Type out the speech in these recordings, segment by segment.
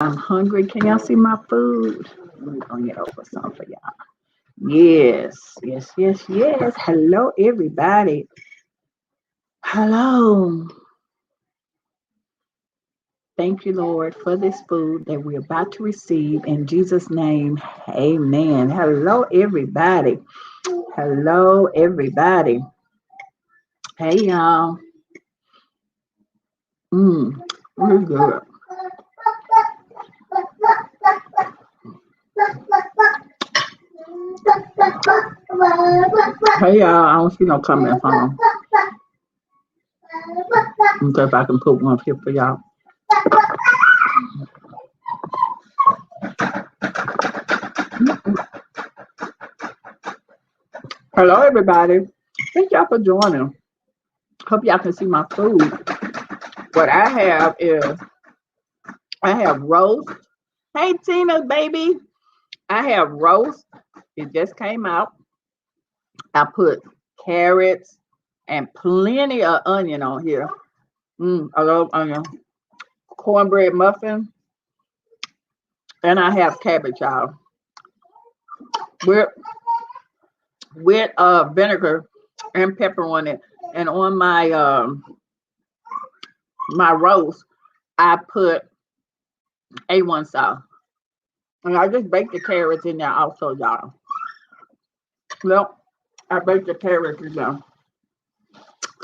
I'm hungry. Can y'all see my food? Let me bring it over some for y'all. Yes, yes, yes, yes. Hello, everybody. Hello. Thank you, Lord, for this food that we're about to receive. In Jesus' name, amen. Hello, everybody. Hello, everybody. Hey, y'all. Really good. Hey, y'all. I don't see no comment from them. Okay, if I can put one up here for y'all. Hello, everybody. Thank y'all for joining. Hope y'all can see my food. What I have is I have roast. Hey, Tina, baby. I have roast. It just came out. I put carrots and plenty of onion on here. I love onion. Cornbread muffin. And I have cabbage, y'all. With vinegar and pepper on it. And on my roast, I put A1 sauce. And I just baked the carrots in there also, y'all. Well, I baked the carrots in there.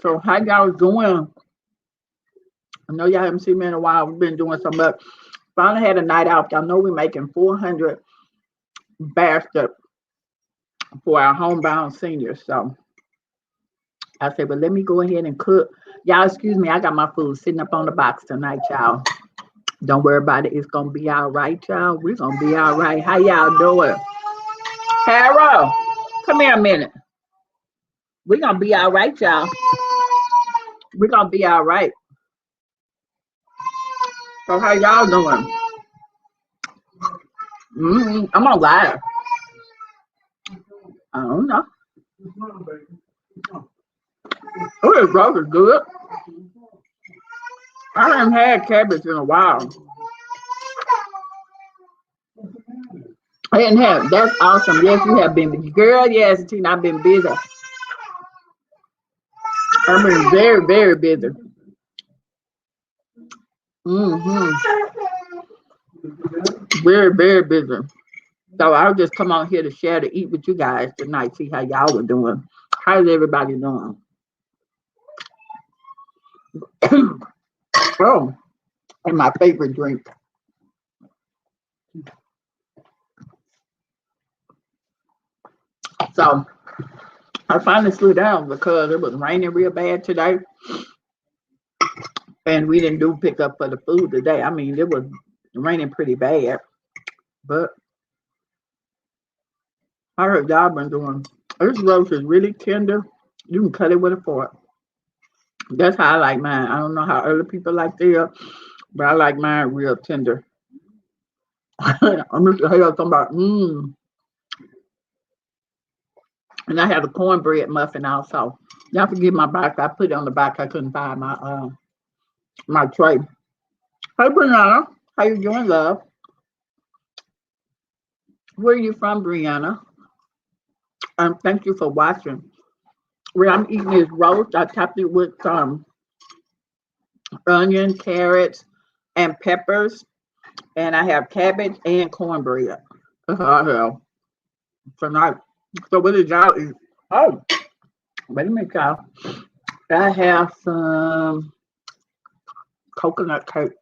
So how y'all doing? I know y'all haven't seen me in a while. We've been doing so much. Finally had a night out. Y'all know we're making 400 baskets for our homebound seniors. So I said, but let me go ahead and cook. Y'all, excuse me. I got my food sitting up on the box tonight, y'all. Don't worry about it. It's going to be all right, y'all. We're going to be all right. How y'all doing? Harold, come here a minute. We're going to be all right, y'all. We're going to be all right. So how y'all doing? I'm on live. I don't know. Oh, this roast is good. I haven't had cabbage in a while. I didn't have. That's awesome. Yes, you have been. Girl, yes, Tina, I've been busy. I've been very, very busy. Very, very busy. So I'll just come on here to share to eat with you guys tonight. See how y'all were doing. How's everybody doing? Oh, and my favorite drink. So I finally slowed down because it was raining real bad today. And we didn't do pick up for the food today. I mean, it was raining pretty bad. But I heard y'all been doing. This roast is really tender. You can cut it with a fork. That's how I like mine. I don't know how other people like theirs, but I like mine real tender. I'm just hear talking about And I have a cornbread muffin also. Y'all forgive my back. I put it on the back. I couldn't find my tray. Hey, Brianna. How you doing, love? Where are you from, Brianna? Thank you for watching. Where I'm eating is roast. I topped it with onion, carrots, and peppers. And I have cabbage and cornbread. That's all I have tonight. So what did y'all eat? Oh, wait a minute, y'all. I have some coconut cake.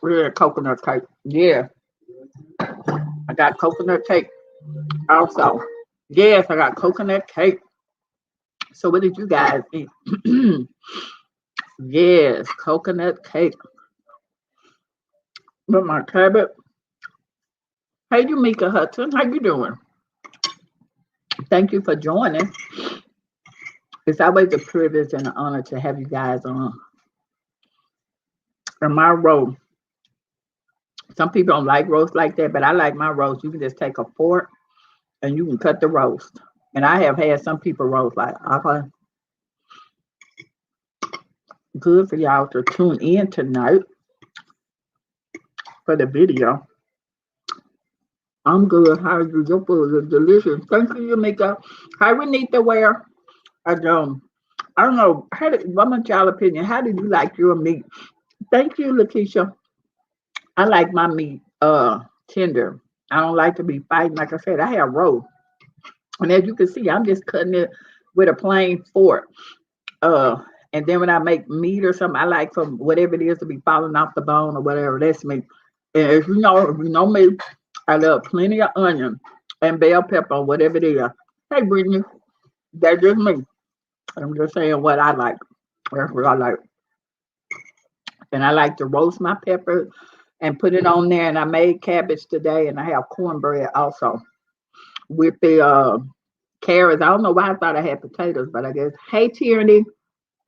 Real coconut cake. Yeah. I got coconut cake also. Yes, I got coconut cake. So what did you guys eat? Yes, coconut cake. With my cabbage. Hey, Yumika Hudson. How you doing? Thank you for joining. It's always a privilege and an honor to have you guys on my roast. Some people don't like roast like that, but I like my roast. You can just take a fork and you can cut the roast. And I have had some people roast like, okay. Good for y'all to tune in tonight. for the video. I'm good. How are you? Your food is delicious. Thank you, Yamika. Hi, Renita. Where? I don't know. How did, what my child opinion? How did you like your meat? Thank you, Lakeisha. I like my meat tender. I don't like to be fighting. Like I said, I have roast. And as you can see, I'm just cutting it with a plain fork. Uh, and then when I make meat or something, I like from whatever it is to be falling off the bone or whatever. That's me. And if you know me, I love plenty of onion and bell pepper, whatever it is. Hey, Brittany, that's just me. I'm just saying what I like. That's what I like. And I like to roast my pepper and put it on there. And I made cabbage today, and I have cornbread also with the carrots. I don't know why I thought I had potatoes, but I guess. Hey, Tierney.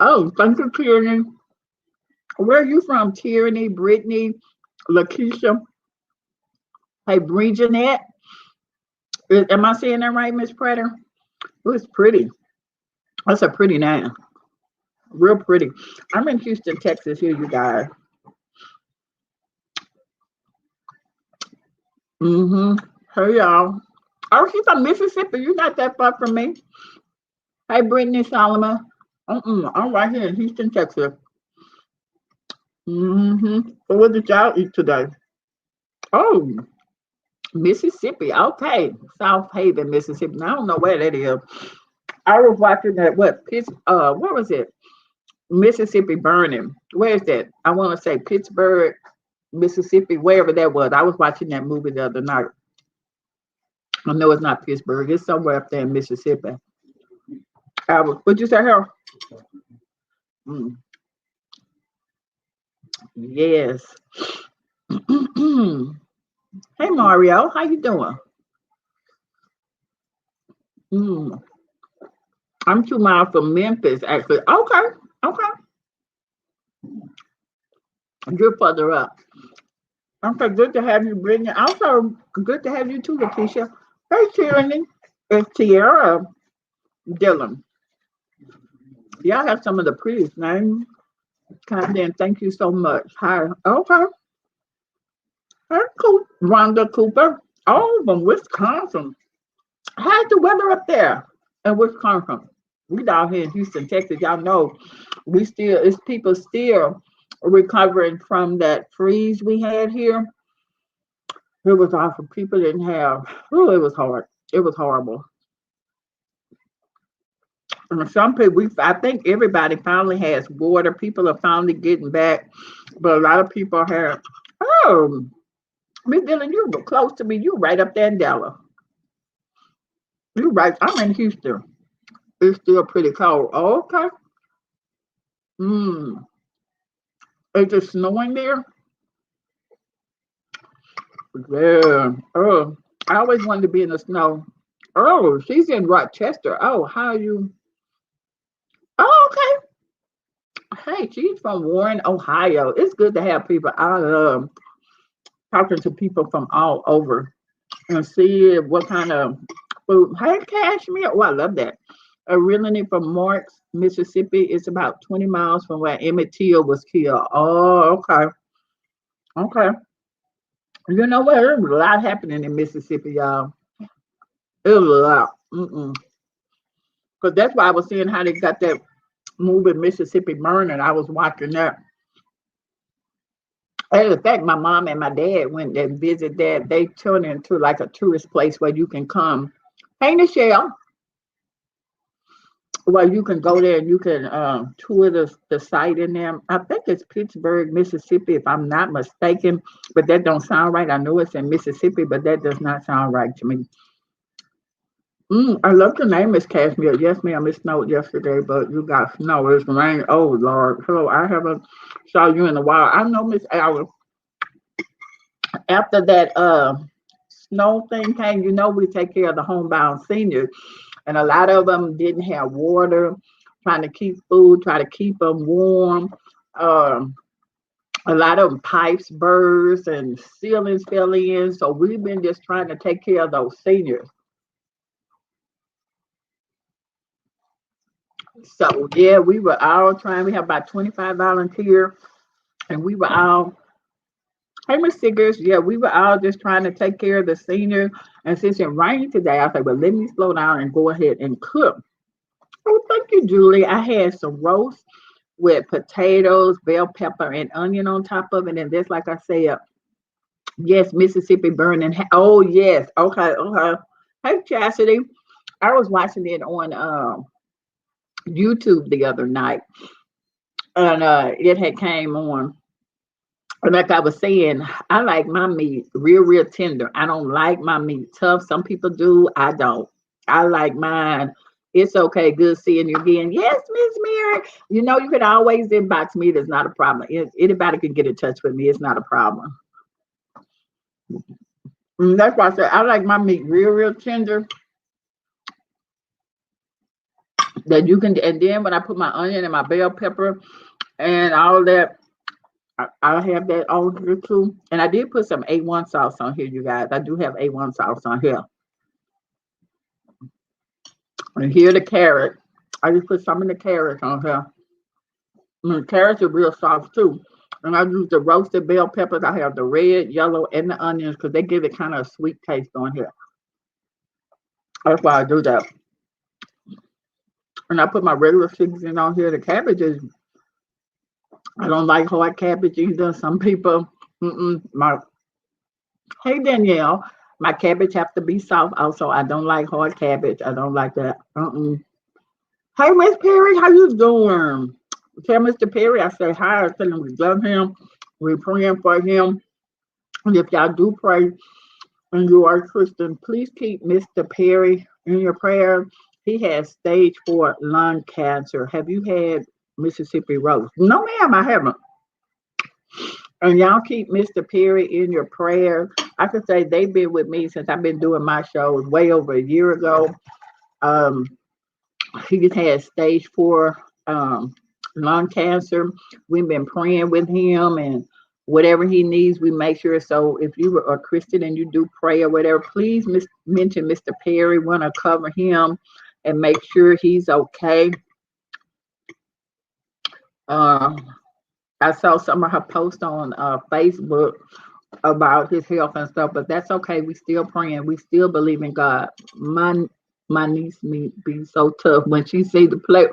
Oh, thank you, Tierney. Where are you from, Tierney, Brittany, Lakeisha? Hey, Bridget. Am I saying that right, Miss Prater? Oh, it's pretty. That's a pretty name. Real pretty. I'm in Houston, Texas. Here, you guys. Hey, y'all. Oh, she's from Mississippi. You're not that far from me. Hey, Brittany Solomon. I'm right here in Houston, Texas. So what did y'all eat today? Oh, Mississippi. Okay. South Haven, Mississippi. Now, I don't know where that is. I was watching that, what was it? Mississippi Burning. Where is that? I want to say Pittsburgh, Mississippi, wherever that was. I was watching that movie the other night. I know it's not Pittsburgh. It's somewhere up there in Mississippi. What'd you say, Harold? Mm, yes. Hey, Mario. How you doing? Mm, I'm 2 miles from Memphis, actually. Okay. Okay. You're further up. Okay, good to have you, Brittany. Also, good to have you too, Lakeisha. Hey, Tyranny. It's Tierra Dillon. Y'all have some of the prettiest names. Condon, thank you so much. Hi. Okay. Hey, cool. Rhonda Cooper. Oh, from Wisconsin. How's the weather up there in Wisconsin? We down here in Houston, Texas. Y'all know it's people still recovering from that freeze we had here. It was awful. People didn't have, oh, it was hard. It was horrible. And some people, I think everybody finally has water. People are finally getting back. But a lot of people have, oh, Miss Dillon, you were close to me. You right up there in Dallas. You right. I'm in Houston. It's still pretty cold. Oh, okay. Mm. Is it snowing there? Yeah. Oh, I always wanted to be in the snow. Oh, she's in Rochester. Oh, how are you? Oh, okay. Hey, she's from Warren, Ohio. It's good to have people. I love talking to people from all over and see what kind of food. Hey, Cashmere. Oh, I love that. Originally from Marks, Mississippi. It's about 20 miles from where Emmett Till was killed. Oh, okay. Okay. You know what? There's a lot happening in Mississippi, y'all. There's a lot. Because that's why I was seeing how they got that movie Mississippi Burning. I was watching that. And in fact, my mom and my dad went and visit that. They turned it into like a tourist place where you can come. Hey, Michelle. Well, you can go there and you can tour the site in there. I think it's Pittsburgh, Mississippi, if I'm not mistaken, but that don't sound right. I know it's in Mississippi, but that does not sound right to me. I love the name, Miss Cashmere. Yes, ma'am. It snowed yesterday, but you got snow. It's rain. Oh, Lord. Hello, I haven't saw you in a while. I know, Miss Alice. After that snow thing came, we take care of the homebound seniors. And a lot of them didn't have water, trying to keep food, try to keep them warm. A lot of them pipes burst and ceilings fell in. So we've been just trying to take care of those seniors. So yeah, we were all trying. We have about 25 volunteers, and we were all Hey, Miss Siggers. Yeah, we were all just trying to take care of the seniors. And since it rained today, I said, well, let me slow down and go ahead and cook. Oh, thank you, Julie. I had some roast with potatoes, bell pepper, and onion on top of it. And just like I said, yes, Mississippi burning. Oh, yes. Okay, okay. Hey, Chastity. I was watching it on YouTube the other night, and it had came on. And like I was saying, I like my meat real, real tender. I don't like my meat tough. Some people do. I don't. I like mine. It's okay. Good seeing you again. Yes, Miss Mary. You know, you can always inbox me. It's not a problem. Anybody can get in touch with me. It's not a problem. That's why I said I like my meat real, real tender. That you can, and then when I put my onion and my bell pepper and all that, I have that on here too. And I did put some A1 sauce on here, you guys. I do have A1 sauce on here. And here the carrot. I just put some of the carrots on here. And the carrots are real soft too. And I use the roasted bell peppers. I have the red, yellow, and the onions because they give it kind of a sweet taste on here. That's why I do that. And I put my regular seasoning on here. The cabbage is, I don't like hard cabbage either. Some people, hey Danielle, my cabbage have to be soft. Also, I don't like hard cabbage. I don't like that. Hey Miss Perry, how you doing? Tell Mr. Perry I say hi. I tell him we love him. We're praying for him. And if y'all do pray and you are Christian, please keep Mr. Perry in your prayer. He has stage 4 lung cancer. Have you had Mississippi roast? No, ma'am, I haven't. And y'all keep Mr. Perry in your prayer. I could say they've been with me since I've been doing my shows way over a year ago. He just had stage 4 lung cancer. We've been praying with him, and whatever he needs, we make sure. So if you are a Christian and you do pray or whatever, please mention Mr. Perry. Want to cover him and make sure he's okay. I saw some of her posts on Facebook about his health and stuff, but that's okay. We still praying. We still believe in God. My niece me be so tough when she see the plate.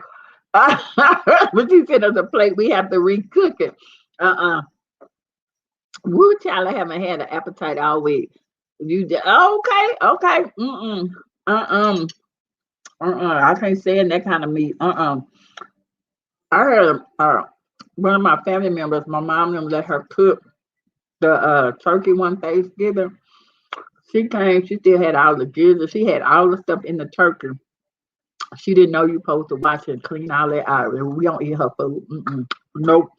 When she sit on the plate, we have to recook it. Woo, child, I haven't had an appetite all week. You just, okay. I can't stand that kind of meat. I heard one of my family members, my mom, them let her cook the turkey one Thanksgiving. She came, she still had all the gizzard. She had all the stuff in the turkey. She didn't know you supposed to wash and clean all that out. We don't eat her food. Nope.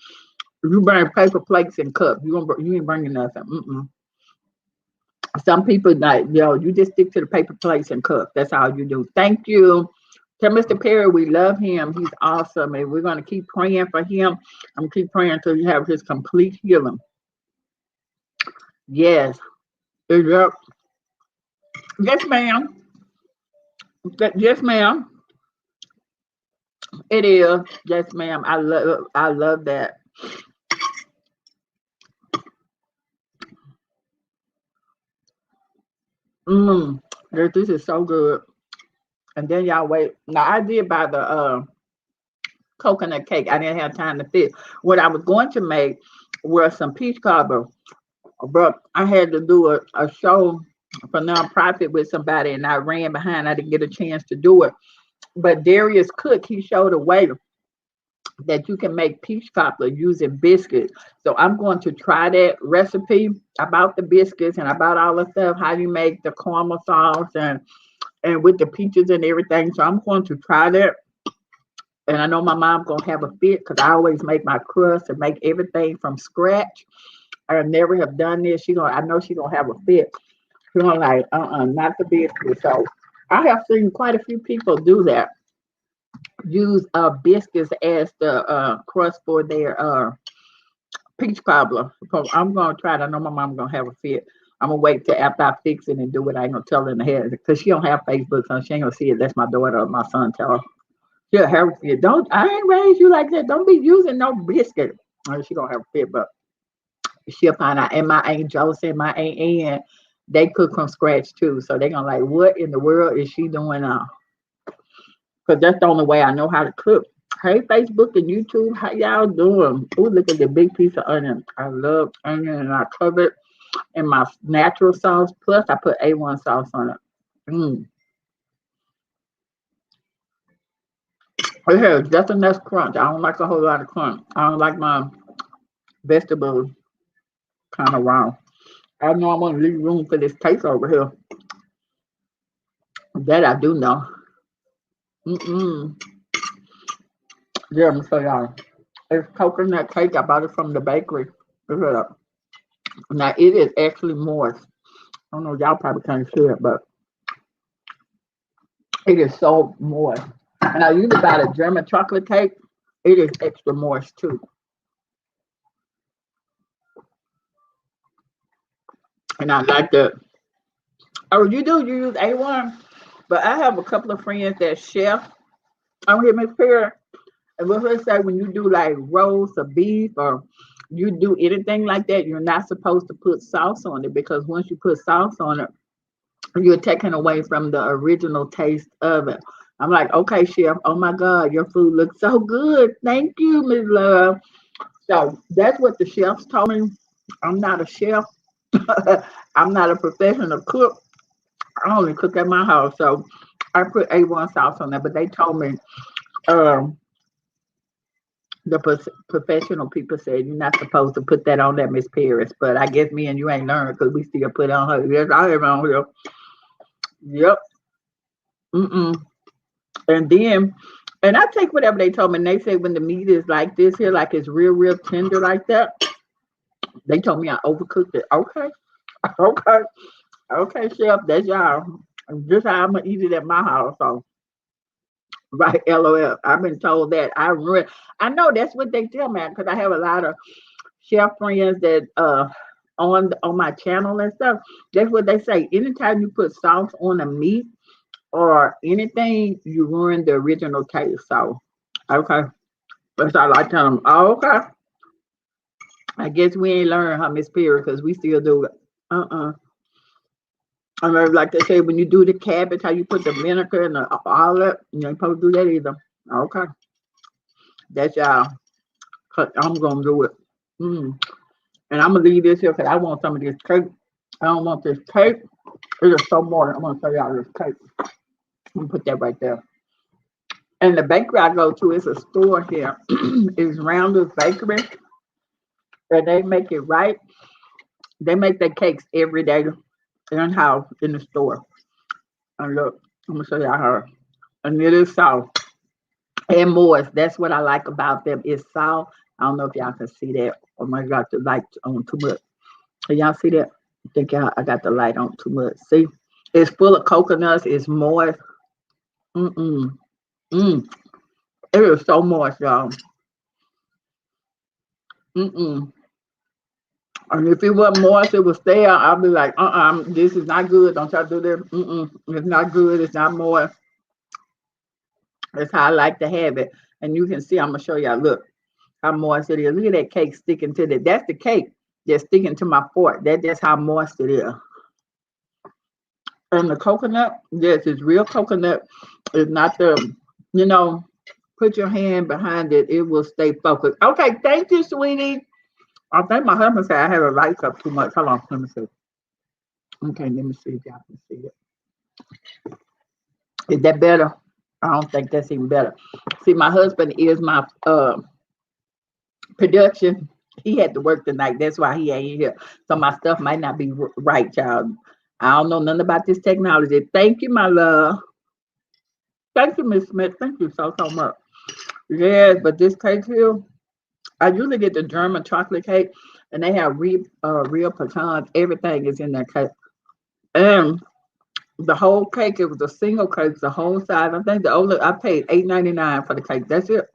If you bring paper plates and cups, you ain't bringing nothing. Some people like, you just stick to the paper plates and cups. That's all you do. Thank you. Tell Mr. Perry we love him. He's awesome. And we're going to keep praying for him. I'm going to keep praying until you have his complete healing. Yes. Yes, ma'am. Yes, ma'am. It is. Yes, ma'am. I love that. This is so good. And then y'all wait. Now I did buy the coconut cake. I didn't have time to fit. What I was going to make was some peach cobbler, but I had to do a show for nonprofit with somebody, and I ran behind. I didn't get a chance to do it. But Darius Cook, he showed a way that you can make peach cobbler using biscuits. So I'm going to try that recipe about the biscuits and about all the stuff, how you make the caramel sauce and with the peaches and everything. So I'm going to try that. And I know my mom's going to have a fit because I always make my crust and make everything from scratch. I never have done this. I know she's going to have a fit. She's going to like, not the biscuits. So I have seen quite a few people do that. Use biscuits as the crust for their peach cobbler. So I'm going to try it. I know my mom's going to have a fit. I'm going to wait till after I fix it and do it. I ain't going to tell her in the head because she don't have Facebook, so she ain't going to see it. That's my daughter or my son tell her. She'll have a fit. I ain't raised you like that. Don't be using no biscuit. She going to have a fit, but she'll find out. And my Aunt Josie and my Aunt Ann, they cook from scratch too. So they're gonna like, what in the world is she doing now? Because that's the only way I know how to cook. Hey, Facebook and YouTube, how y'all doing? Oh, look at the big piece of onion. I love onion, and I cover it in my natural sauce. Plus, I put A1 sauce on it. Mm. It has just enough crunch. I don't like a whole lot of crunch. I don't like my vegetables kind of raw. I know I want to leave room for this cake over here. That I do know. Mm-mm. Yeah, I'm gonna show y'all. It's coconut cake. I bought it from the bakery. Look it up. Now it is actually moist. I don't know, y'all probably can't see it, but it is so moist. And I usually buy the German chocolate cake. It is extra moist too. And I like that. Oh, you use A1, but I have a couple of friends that chef. I'm here, Miss Perry. And what they say when you do like roast or beef or you do anything like that, you're not supposed to put sauce on it because once you put sauce on it, you're taking away from the original taste of it. I'm like, okay, chef. Oh my God, your food looks so good. Thank you, Miss Love. So that's what the chefs told me. I'm not a chef. I'm not a professional cook. I only cook at my house. So I put A1 sauce on there, but they told me um, the professional people said you're not supposed to put that on that Miss Paris. But I guess me and you ain't learned because we still put it on her. Yes, I have it on here. Yep. Mm-mm. And then, and I take whatever they told me. And they say when the meat is like this here, like it's real, real tender like that, they told me I overcooked it. Okay. Okay. Okay, chef. That's y'all. Just how I'm going to eat it at my house. So, right, LOL. I've been told that. I know that's what they tell me because I have a lot of chef friends that on my channel and stuff. That's what they say. Anytime you put sauce on a meat or anything, you ruin the original taste. So, okay. That's all I tell them. Oh, okay. I guess we ain't learned how Miss Perry because we still do it. Uh-uh. I remember like they say when you do the cabbage, how you put the vinegar and all that, you ain't supposed to do that either. Okay. That's y'all. 'Cause I'm gonna do it. Mm. And I'm gonna leave this here because I want some of this cake. I don't want this cake. It is so more. I'm gonna show y'all this cake. I'm gonna put that right there. And the bakery I go to is a store here. It's Rounders Bakery. And they make it right. They make their cakes every day in house in the store. And look, I'm gonna show y'all her. And it is soft and moist. That's what I like about them. It's soft. I don't know if y'all can see that. Oh my God, the light on too much. Can y'all see that? I think I got the light on too much. See, it's full of coconuts. It's moist. Mm-mm. Mm. It is so moist, y'all. Mm-mm. And if it wasn't moist, it was stale. I'll be like, this is not good. Don't try to do this. Mm-mm. It's not good. It's not moist. That's how I like to have it. And you can see, I'm gonna show y'all. Look how moist it is. Look at that cake sticking to the. That's the cake that's sticking to my fork. That's how moist it is. And the coconut, yes, it's real coconut. It's not the, you know, put your hand behind it. It will stay focused. Okay, thank you, sweetie. I think my husband said I had a light up too much. Hold on, let me see. Okay, let me see if y'all can see it. Is that better? I don't think that's even better. See, my husband is my production. He had to work tonight. That's why he ain't here. So my stuff might not be right, child. I don't know nothing about this technology. Thank you, my love. Thank you, Miss Smith. Thank you so much. Yes, but this cake here, I usually get the German chocolate cake, and they have real pecans. Everything is in that cake. And the whole cake, it was a single cake, the whole size. I think I paid $8.99 for the cake. That's it.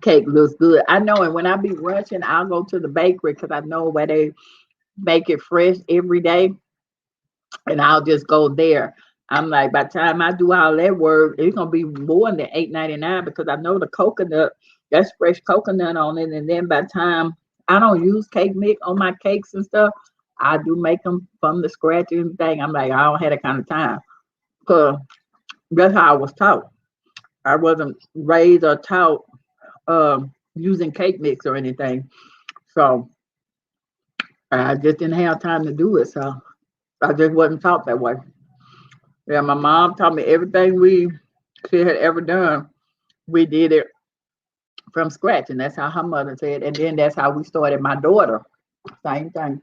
Cake looks good. I know, and when I be rushing, I'll go to the bakery because I know where they make it fresh every day, and I'll just go there. I'm like, by the time I do all that work, it's gonna be more than $8.99 because I know the coconut, that's fresh coconut on it, and then by the time I don't use cake mix on my cakes and stuff. I do make them from the scratch and thing. I'm like, I don't have that kind of time. Because that's how I was taught. I wasn't raised or taught using cake mix or anything. So I just didn't have time to do it. So I just wasn't taught that way. Yeah, my mom taught me everything she had ever done. We did it from scratch, and that's how her mother said. And then that's how we started my daughter. Same thing.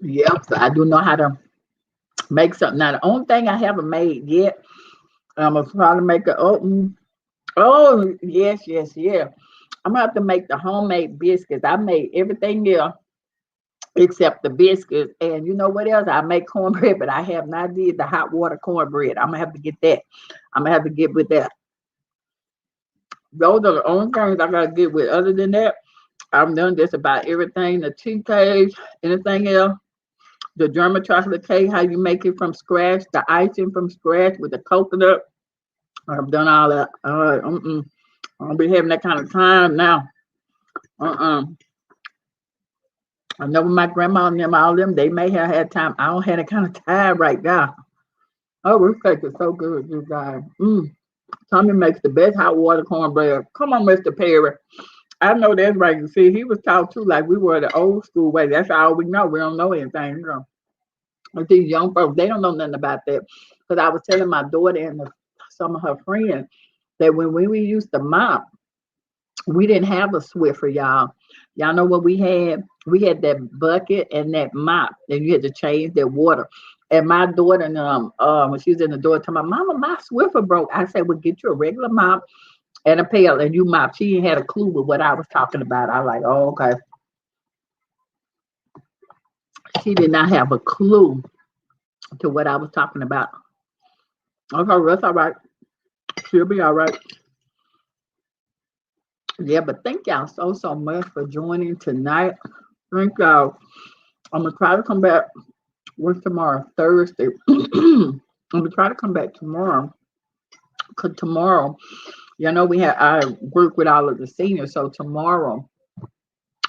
Yep. So I do know how to make something. Now the only thing I haven't made yet, I'm gonna try to make it open. Oh yes, yes, yeah. I'm gonna have to make the homemade biscuits. I made everything else except the biscuits. And you know what else? I make cornbread, but I have not did the hot water cornbread. I'm gonna have to get that. I'm gonna have to get with that. Those are the only things I gotta get with. Other than that, I've done just about everything. The tea cake, anything else. The German chocolate cake, how you make it from scratch, the icing from scratch with the coconut. I've done all that. I don't be having that kind of time now. Uh-uh. I know when my grandma and them, all them, they may have had time. I don't have that kind of time right now. Oh, this cake is so good, you guys. Tommy makes the best hot water cornbread. Come on, Mr. Perry. I know that's right. You see, he was taught too, like we were the old school way. That's all we know. We don't know anything. You know. But these young folks, they don't know nothing about that. Because I was telling my daughter and some of her friends that when we used to mop, we didn't have a Swiffer, y'all. Y'all know what we had? We had that bucket and that mop, and you had to change that water. And my daughter, when she was in the door, told my mama, my Swiffer broke. I said, well, get you a regular mop and a pail, and you mop. She ain't had a clue with what I was talking about. I was like, oh, okay. She did not have a clue to what I was talking about. Okay, that's all right. She'll be all right. Yeah, but thank y'all so much for joining tonight. Thank y'all. I'm gonna try to come back. What's tomorrow? Thursday. I'm gonna try to come back tomorrow. Cause tomorrow, you know, I work with all of the seniors. So tomorrow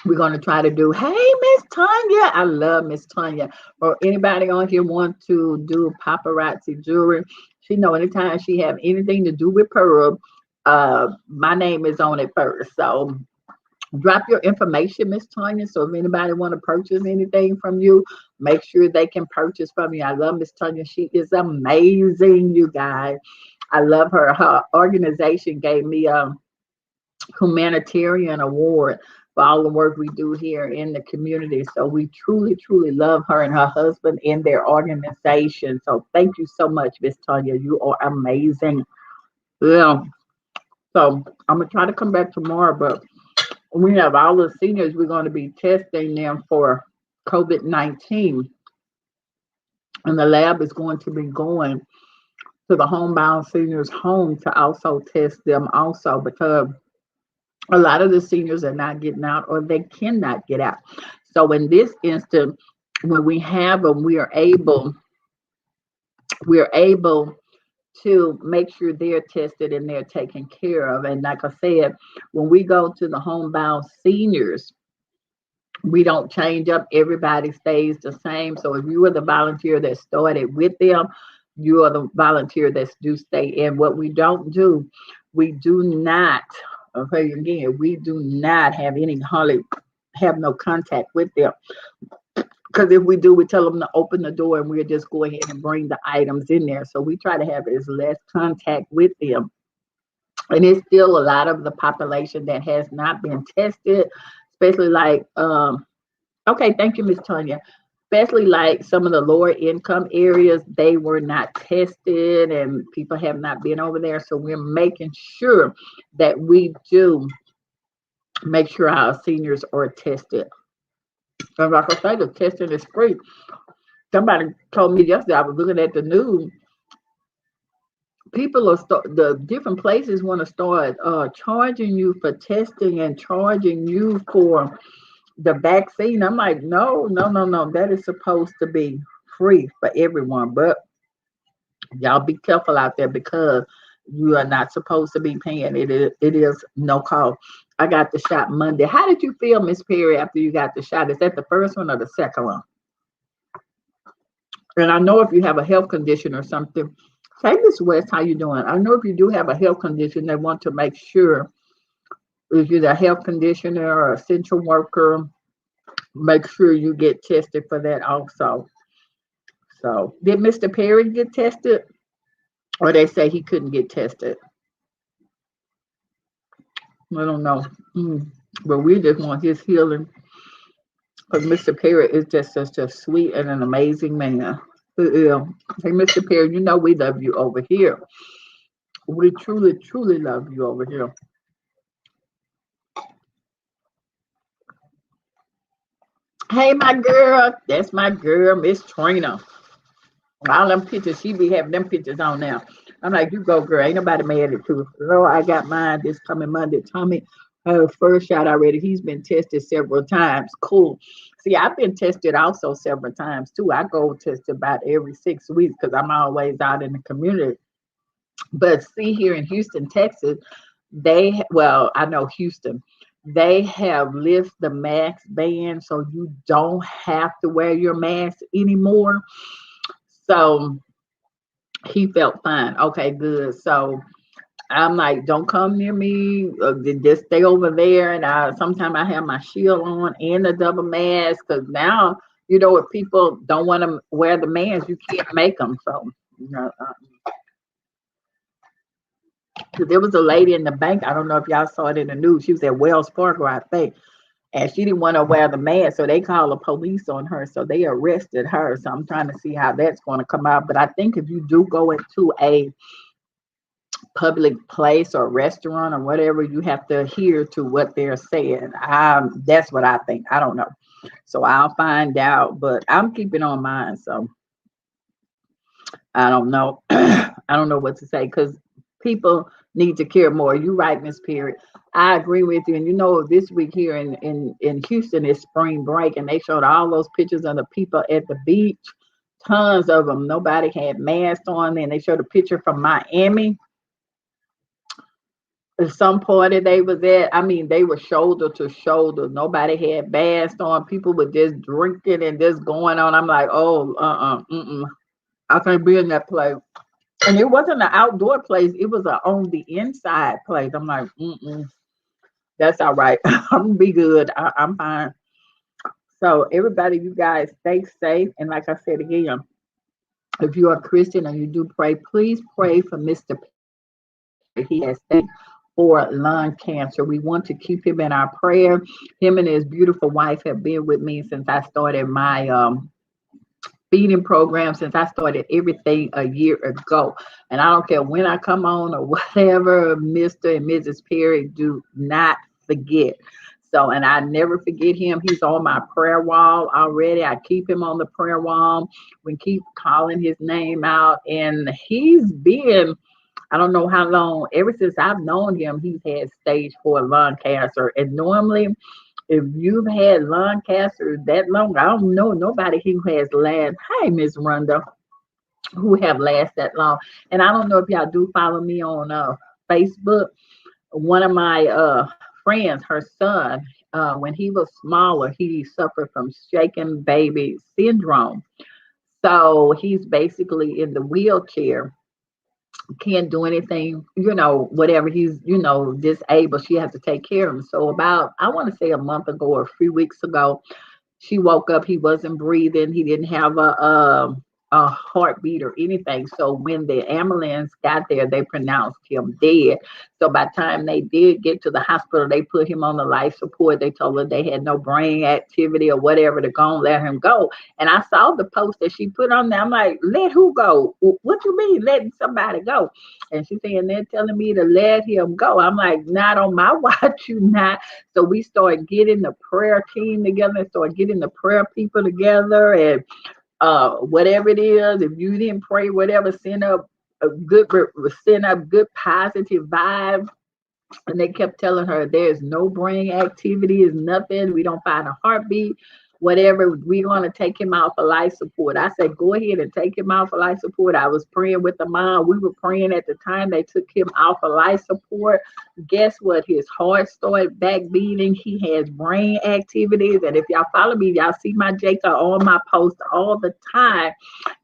we're gonna try to do. Hey, Miss Tanya. I love Miss Tanya. Or anybody on here want to do paparazzi jewelry? She know anytime she have anything to do with pearl, my name is on it first. So drop your information, Miss Tanya. So if anybody want to purchase anything from you, make sure they can purchase from you. I love Miss Tanya. She is amazing, you guys. I love her. Her organization gave me a humanitarian award for all the work we do here in the community. So we truly love her and her husband and their organization. So thank you so much, Miss Tanya. You are amazing. Yeah. So I'm gonna try to come back tomorrow, but we have all the seniors. We're going to be testing them for COVID-19, and the lab is going to be going to the homebound seniors' home to also test them also, because a lot of the seniors are not getting out or they cannot get out. So in this instance, when we have them, we are able to make sure they're tested and they're taken care of. And like I said, when we go to the homebound seniors, we don't change up. Everybody stays the same. So if you are the volunteer that started with them, you are the volunteer that do stay. And what we don't do, we do not, okay, again, we do not have have no contact with them. Because if we do, we tell them to open the door and we'll just go ahead and bring the items in there. So we try to have as less contact with them. And it's still a lot of the population that has not been tested, especially like, okay, thank you, Miss Tanya. Especially like some of the lower income areas, they were not tested and people have not been over there. So we're making sure that we do make sure our seniors are tested. And like I say, the testing is free. Somebody told me yesterday, I was looking at the news. People the different places want to start charging you for testing and charging you for the vaccine. I'm like, no. That is supposed to be free for everyone. But y'all be careful out there, because you are not supposed to be paying. It is no cost. I got the shot Monday. How did you feel, Miss Perry, after you got the shot? Is that the first one or the second one? And I know if you have a health condition or something, say, Miss West, how you doing? I know if you do have a health condition, they want to make sure if you're a health conditioner or essential worker, make sure you get tested for that also. So, did Mr. Perry get tested, or they say he couldn't get tested? I don't know. But we just want his healing because Mr. Perry is just such a sweet and an amazing man. Yeah. Hey, Mr. Perry, you know we love you over here. We truly, truly love you over here. Hey, my girl. That's my girl, Miss Trina. All them pictures, she be having them pictures on now. I'm like, you go, girl. Ain't nobody mad at you. No, I got mine this coming Monday. Tommy, her first shot already. He's been tested several times. Cool. See, I've been tested also several times too. I go test about every 6 weeks because I'm always out in the community. But see, here in Houston, Texas, well, I know Houston, they have lifted the mask ban, so you don't have to wear your mask anymore. So he felt fine. Okay, good. So I'm like, don't come near me. Just stay over there. And sometimes I have my shield on and a double mask because now, if people don't want to wear the mask, you can't make them. So, there was a lady in the bank. I don't know if y'all saw it in the news. She was at Wells Fargo, I think. And she didn't want to wear the mask, so they called the police on her. So they arrested her. So I'm trying to see how that's going to come out. But I think if you do go into a public place or restaurant or whatever, you have to adhere to what they're saying. That's what I think. I don't know. So I'll find out. But I'm keeping on mine. So I don't know. I don't know what to say because people need to care more. You're right, Miss Perry. I agree with you. And this week here in Houston is spring break, and they showed all those pictures of the people at the beach. Tons of them. Nobody had masks on. And they showed a picture from Miami. Some party they was at, I mean, they were shoulder to shoulder. Nobody had masks on. People were just drinking and just going on. I'm like, oh, I can't be in that place. And it wasn't an outdoor place. It was on the inside place. I'm like, that's all right. I'm gonna be good. I'm fine. So everybody, you guys stay safe. And like I said again, if you are a Christian and you do pray, please pray for Mr. He has stage 4 lung cancer. We want to keep him in our prayer. Him and his beautiful wife have been with me since I started my feeding program, since I started everything a year ago. And I don't care when I come on or whatever, Mr. and Mrs. Perry, do not forget. So, and I never forget him. He's on my prayer wall already. I keep him on the prayer wall. We keep calling his name out. And he's been, I don't know how long, ever since I've known him, he's had stage 4 lung cancer. And normally, if you've had lung cancer that long, I don't know nobody who has lasted. Hi, Miss Rhonda, who have lasted that long. And I don't know if y'all do follow me on Facebook. One of my friends, her son, when he was smaller, he suffered from shaken baby syndrome. So he's basically in the wheelchair, can't do anything, whatever, he's, disabled. She has to take care of him. So about, I want to say a month ago or a few weeks ago, she woke up, he wasn't breathing, he didn't have a heartbeat or anything. So when the ambulance got there, they pronounced him dead. So by the time they did get to the hospital, they put him on the life support. They told her they had no brain activity or whatever to go and let him go. And I saw the post that she put on there. I'm like, let who go? What you mean letting somebody go? And she saying they're telling me to let him go. I'm like, not on my watch, you not. So we started getting the prayer team together, started getting the prayer people together, and whatever it is, if you didn't pray, whatever, send up good positive vibes. And they kept telling her there's no brain activity, is nothing. We don't find a heartbeat. whatever, we're going to take him out for life support. I said, go ahead and take him out for life support. I was praying with the mom. We were praying at the time they took him out for life support. Guess what? His heart started back beating. He has brain activities. And if y'all follow me, y'all see my Jacob on my post all the time.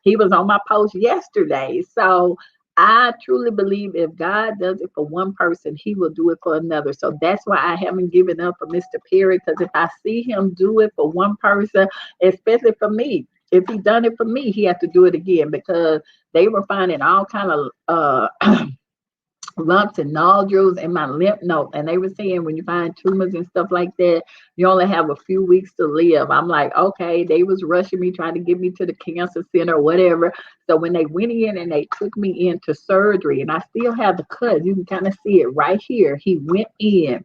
He was on my post yesterday. So I truly believe if God does it for one person, he will do it for another. So that's why I haven't given up for Mr. Perry, because if I see him do it for one person, especially for me, if he done it for me, he has to do it again, because they were finding all kind of lumps and nodules in my lymph node. And they were saying when you find tumors and stuff like that, you only have a few weeks to live. I'm like, okay, they was rushing me, trying to get me to the cancer center or whatever. So when they went in and they took me into surgery, and I still have the cut, you can kind of see it right here. He went in,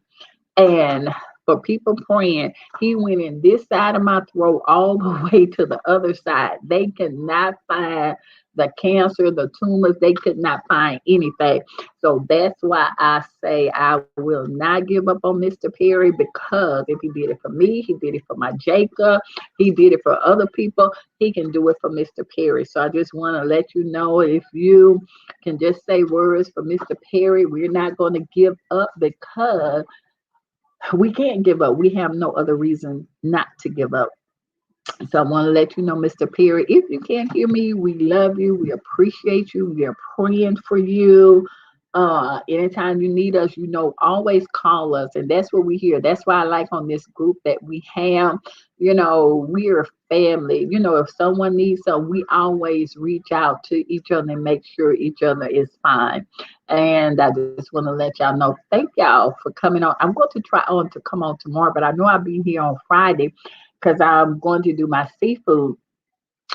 and for people praying, he went in this side of my throat all the way to the other side. They could not find the cancer, the tumors. They could not find anything. So that's why I say I will not give up on Mr. Perry, because if he did it for me, he did it for my Jacob, he did it for other people, he can do it for Mr. Perry. So I just want to let you know, if you can just say words for Mr. Perry, we're not going to give up, because we can't give up. We have no other reason not to give up. So I want to let you know, Mr. Perry, if you can't hear me, we love you. We appreciate you. We are praying for you. Anytime you need us, always call us. And that's what we hear. That's why I like on this group that we have, we're a family. If someone needs something, we always reach out to each other and make sure each other is fine. And I just want to let y'all know, thank y'all for coming on. I'm going to try on to come on tomorrow, but I know I'll be here on Friday, because I'm going to do my seafood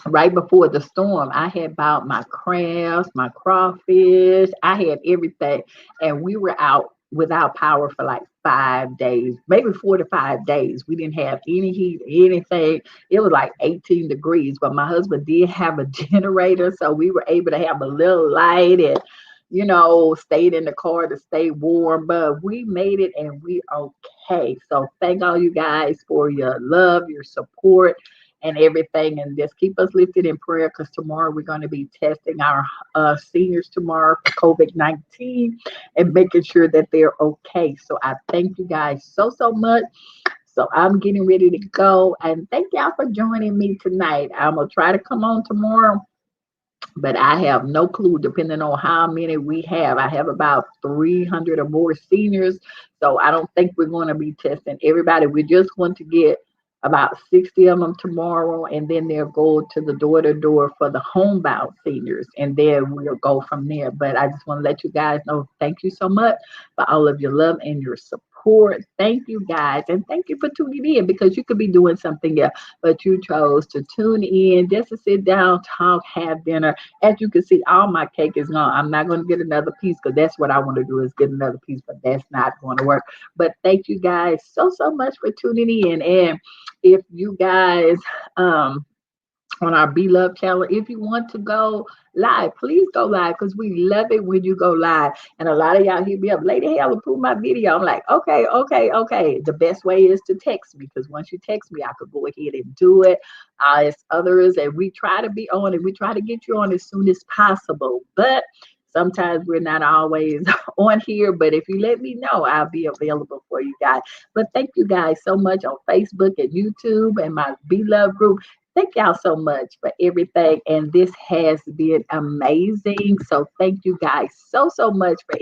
right before the storm. I had bought my crabs, my crawfish, I had everything. And we were out without power for like 5 days, maybe 4 to 5 days. We didn't have any heat, anything. It was like 18 degrees, but my husband did have a generator, so we were able to have a little light and stayed in the car to stay warm, but we made it and we okay. So thank all you guys for your love, your support, and everything. And just keep us lifted in prayer, because tomorrow we're going to be testing our seniors tomorrow for COVID-19 and making sure that they're okay. So I thank you guys so much. So I'm getting ready to go. And thank y'all for joining me tonight. I'm going to try to come on tomorrow, but I have no clue, depending on how many we have. I have about 300 or more seniors, so I don't think we're going to be testing everybody. We just want to get about 60 of them tomorrow, and then they'll go to the door-to-door for the homebound seniors, and then we'll go from there. But I just want to let you guys know, thank you so much for all of your love and your support. Thank you guys, and thank you for tuning in, because you could be doing something else, but you chose to tune in just to sit down, talk, have dinner. As you can see, all my cake is gone. I'm not going to get another piece, because that's what I want to do, is get another piece, but that's not going to work. But thank you guys so much for tuning in. And if you guys on our Beloved channel, if you want to go live, please go live, because we love it when you go live. And a lot of y'all hit me up, Lady Hale, approve my video. I'm like, okay. The best way is to text me, because once you text me, I could go ahead and do it. As others, and we try to be on it. We try to get you on as soon as possible, but sometimes we're not always on here. But if you let me know, I'll be available for you guys. But thank you guys so much on Facebook and YouTube and my Beloved group. Thank y'all so much for everything. And this has been amazing. So thank you guys so much for